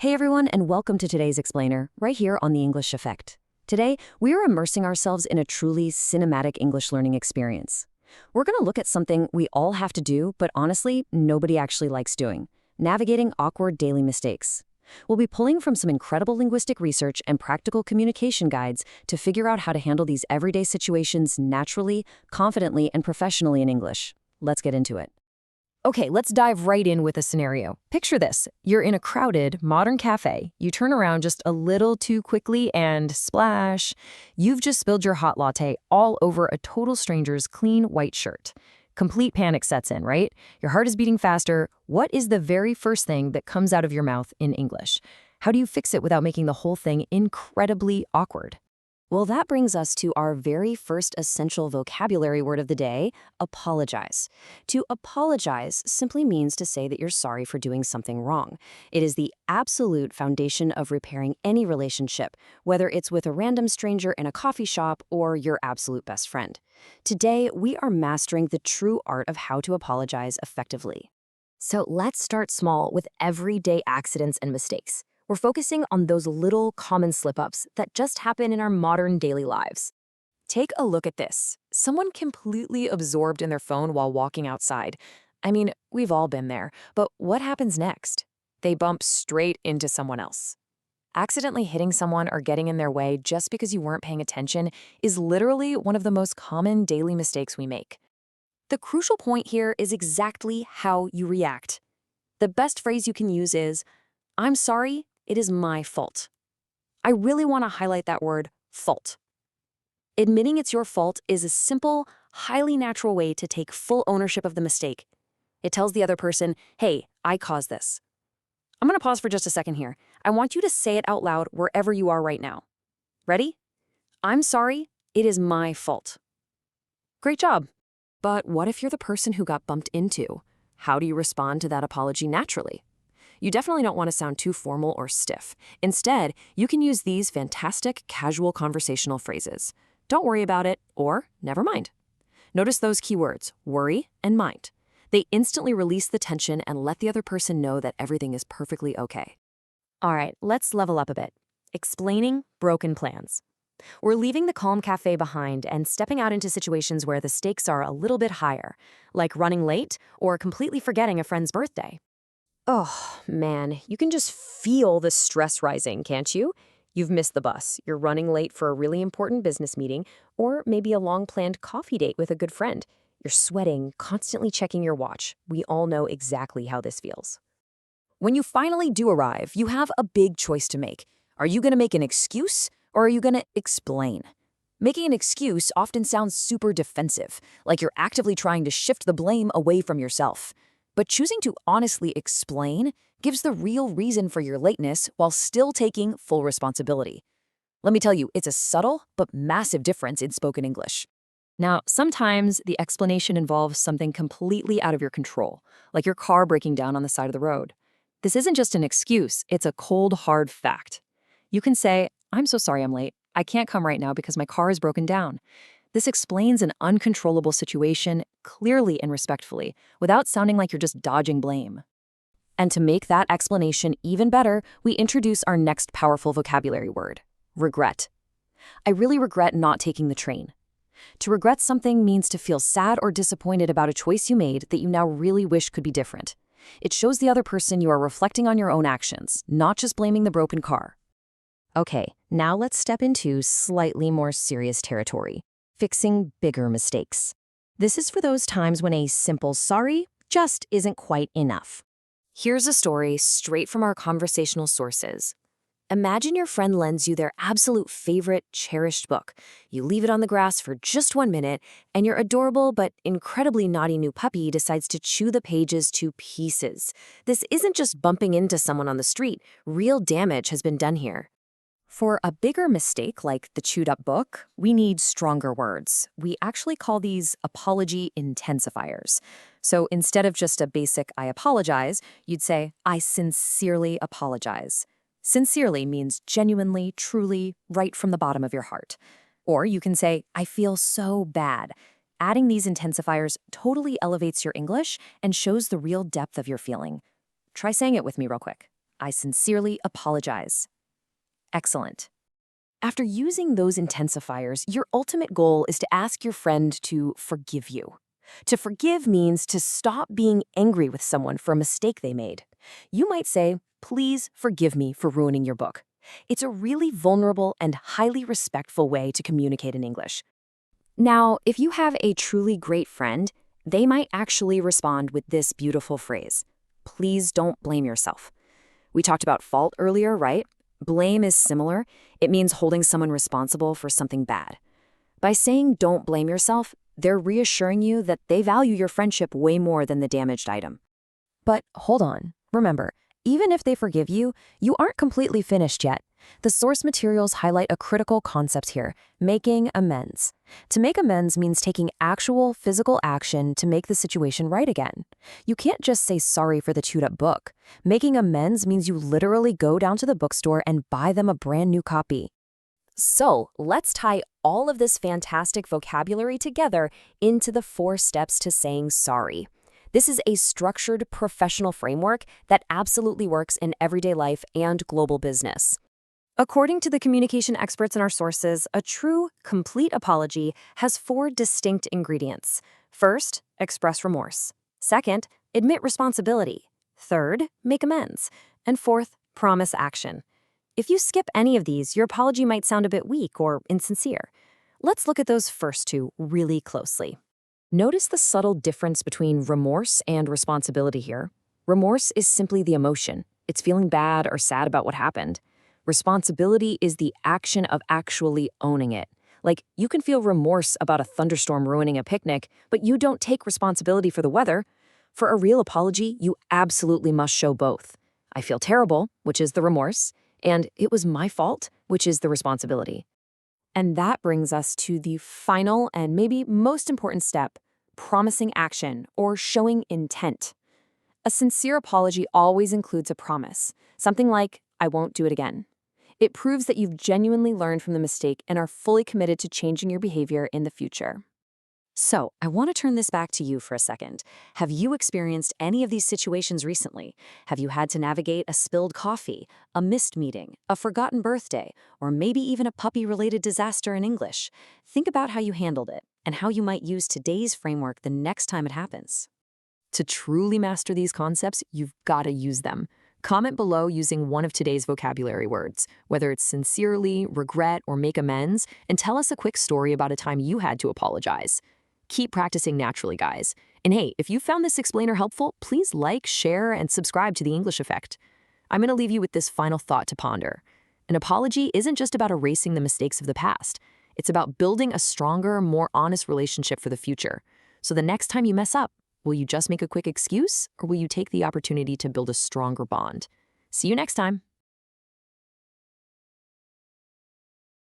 Hey everyone, and welcome to today's Explainer, right here on The English Effect. Today, we are immersing ourselves in a truly cinematic English learning experience. We're going to look at something we all have to do, but honestly, nobody actually likes doing: navigating awkward daily mistakes. We'll be pulling from some incredible linguistic research and practical communication guides to figure out how to handle these everyday situations naturally, confidently, and professionally in English. Let's get into it. Okay, let's dive right in with a scenario. Picture this. You're in a crowded, modern cafe. You turn around just a little too quickly and splash. You've just spilled your hot latte all over a total stranger's clean white shirt. Complete panic sets in, right? Your heart is beating faster. What is the very first thing that comes out of your mouth in English? How do you fix it without making the whole thing incredibly awkward? Well, that brings us to our very first essential vocabulary word of the day: apologize. To apologize simply means to say that you're sorry for doing something wrong. It is the absolute foundation of repairing any relationship, whether it's with a random stranger in a coffee shop or your absolute best friend. Today, we are mastering the true art of how to apologize effectively. So let's start small with everyday accidents and mistakes. We're focusing on those little common slip-ups that just happen in our modern daily lives. Take a look at this. Someone completely absorbed in their phone while walking outside. I mean, we've all been there, but what happens next? They bump straight into someone else. Accidentally hitting someone or getting in their way just because you weren't paying attention is literally one of the most common daily mistakes we make. The crucial point here is exactly how you react. The best phrase you can use is, "I'm sorry, it is my fault." I really want to highlight that word, fault. Admitting it's your fault is a simple, highly natural way to take full ownership of the mistake. It tells the other person, hey, I caused this. I'm going to pause for just a second here. I want you to say it out loud wherever you are right now. Ready? I'm sorry, it is my fault. Great job. But what if you're the person who got bumped into? How do you respond to that apology naturally? You definitely don't want to sound too formal or stiff. Instead, you can use these fantastic casual conversational phrases. Don't worry about it, or never mind. Notice those keywords, worry and mind. They instantly release the tension and let the other person know that everything is perfectly okay. All right, let's level up a bit. Explaining broken plans. We're leaving the calm cafe behind and stepping out into situations where the stakes are a little bit higher, like running late or completely forgetting a friend's birthday. Oh, man, you can just feel the stress rising, can't you? You've missed the bus, you're running late for a really important business meeting, or maybe a long-planned coffee date with a good friend. You're sweating, constantly checking your watch. We all know exactly how this feels. When you finally do arrive, you have a big choice to make. Are you going to make an excuse, or are you going to explain? Making an excuse often sounds super defensive, like you're actively trying to shift the blame away from yourself. But choosing to honestly explain gives the real reason for your lateness while still taking full responsibility. Let me tell you, it's a subtle but massive difference in spoken English. Now, sometimes the explanation involves something completely out of your control, like your car breaking down on the side of the road. This isn't just an excuse, it's a cold, hard fact. You can say, "I'm so sorry I'm late. I can't come right now because my car is broken down." This explains an uncontrollable situation clearly and respectfully, without sounding like you're just dodging blame. And to make that explanation even better, we introduce our next powerful vocabulary word: regret. I really regret not taking the train. To regret something means to feel sad or disappointed about a choice you made that you now really wish could be different. It shows the other person you are reflecting on your own actions, not just blaming the broken car. Okay, now let's step into slightly more serious territory: fixing bigger mistakes. This is for those times when a simple sorry just isn't quite enough. Here's a story straight from our conversational sources. Imagine your friend lends you their absolute favorite, cherished book. You leave it on the grass for just 1 minute, and your adorable but incredibly naughty new puppy decides to chew the pages to pieces. This isn't just bumping into someone on the street. Real damage has been done here. For a bigger mistake like the chewed-up book, we need stronger words. We actually call these apology intensifiers. So instead of just a basic "I apologize," you'd say, "I sincerely apologize." Sincerely means genuinely, truly, right from the bottom of your heart. Or you can say, "I feel so bad." Adding these intensifiers totally elevates your English and shows the real depth of your feeling. Try saying it with me real quick. I sincerely apologize. Excellent. After using those intensifiers, your ultimate goal is to ask your friend to forgive you. To forgive means to stop being angry with someone for a mistake they made. You might say, "Please forgive me for ruining your book." It's a really vulnerable and highly respectful way to communicate in English. Now, if you have a truly great friend, they might actually respond with this beautiful phrase: "Please don't blame yourself." We talked about fault earlier, right? Blame is similar. It means holding someone responsible for something bad. By saying "don't blame yourself," they're reassuring you that they value your friendship way more than the damaged item. But hold on. Remember, even if they forgive you, you aren't completely finished yet. The source materials highlight a critical concept here: making amends. To make amends means taking actual physical action to make the situation right again. You can't just say sorry for the chewed-up book. Making amends means you literally go down to the bookstore and buy them a brand new copy. So, let's tie all of this fantastic vocabulary together into the 4 steps to saying sorry. This is a structured, professional framework that absolutely works in everyday life and global business. According to the communication experts in our sources, a true, complete apology has 4 distinct ingredients. First, express remorse. Second, admit responsibility. Third, make amends. And fourth, promise action. If you skip any of these, your apology might sound a bit weak or insincere. Let's look at those first 2 really closely. Notice the subtle difference between remorse and responsibility here. Remorse is simply the emotion. It's feeling bad or sad about what happened. Responsibility is the action of actually owning it. Like, you can feel remorse about a thunderstorm ruining a picnic, but you don't take responsibility for the weather. For a real apology, you absolutely must show both. I feel terrible, which is the remorse, and it was my fault, which is the responsibility. And that brings us to the final and maybe most important step: promising action or showing intent. A sincere apology always includes a promise, something like, "I won't do it again." It proves that you've genuinely learned from the mistake and are fully committed to changing your behavior in the future. So, I want to turn this back to you for a second. Have you experienced any of these situations recently? Have you had to navigate a spilled coffee, a missed meeting, a forgotten birthday, or maybe even a puppy-related disaster in English? Think about how you handled it and how you might use today's framework the next time it happens. To truly master these concepts, you've got to use them. Comment below using one of today's vocabulary words, whether it's sincerely, regret, or make amends, and tell us a quick story about a time you had to apologize. Keep practicing naturally, guys. And hey, if you found this explainer helpful, please like, share, and subscribe to The English Effect. I'm going to leave you with this final thought to ponder. An apology isn't just about erasing the mistakes of the past. It's about building a stronger, more honest relationship for the future. So the next time you mess up, will you just make a quick excuse, or will you take the opportunity to build a stronger bond? See you next time.